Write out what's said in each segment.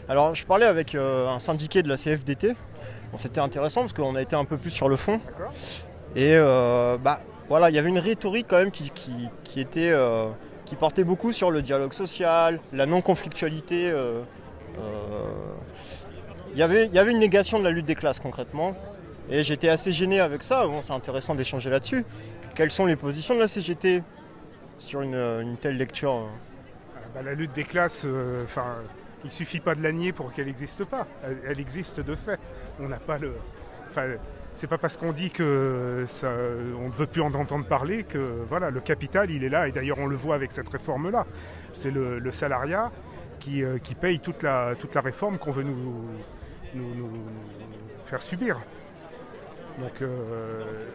Alors, je parlais avec un syndiqué de la CFDT. Bon, c'était intéressant parce qu'on a été un peu plus sur le fond. D'accord. Et voilà, il y avait une rhétorique quand même qui était, qui portait beaucoup sur le dialogue social, la non-conflictualité. Il y avait une négation de la lutte des classes concrètement. Et j'étais assez gêné avec ça. Bon, c'est intéressant d'échanger là-dessus. Quelles sont les positions de la CGT sur une telle lecture La lutte des classes, il ne suffit pas de la nier pour qu'elle n'existe pas. Elle existe de fait. On n'a pas le. Enfin, c'est pas parce qu'on dit que on ne veut plus en entendre parler que voilà, le capital il est là. Et d'ailleurs on le voit avec cette réforme-là. C'est le salariat qui paye toute la réforme qu'on veut nous faire subir. Donc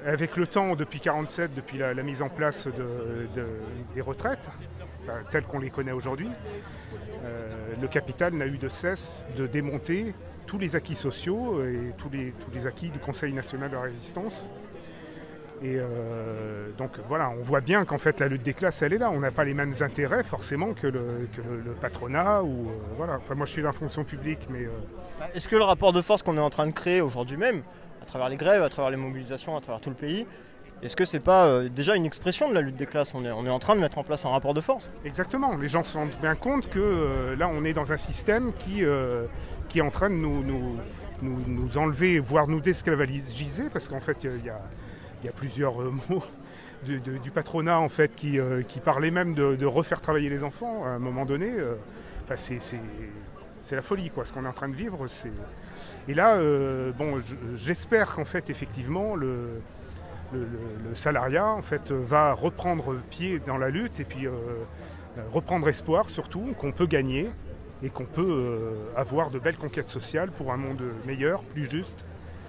avec le temps, depuis 1947, depuis la mise en place des retraites, telles qu'on les connaît aujourd'hui, le capital n'a eu de cesse de démonter tous les acquis sociaux et tous les acquis du Conseil national de la résistance. Et donc voilà, on voit bien qu'en fait la lutte des classes, elle est là. On n'a pas les mêmes intérêts forcément que le patronat. Voilà. Enfin, moi je suis dans la fonction publique, mais... Est-ce que le rapport de force qu'on est en train de créer aujourd'hui même, à travers les grèves, à travers les mobilisations, à travers tout le pays, est-ce que c'est pas déjà une expression de la lutte des classes ? On est en train de mettre en place un rapport de force. Exactement, les gens se rendent bien compte que là on est dans un système qui est en train de nous enlever, voire nous désclavagiser, parce qu'en fait il y a plusieurs mots du patronat en fait qui parlaient même de refaire travailler les enfants à un moment donné. C'est la folie quoi, ce qu'on est en train de vivre. Et là, j'espère qu'en fait effectivement le salariat en fait, va reprendre pied dans la lutte et puis reprendre espoir surtout qu'on peut gagner et qu'on peut avoir de belles conquêtes sociales pour un monde meilleur, plus juste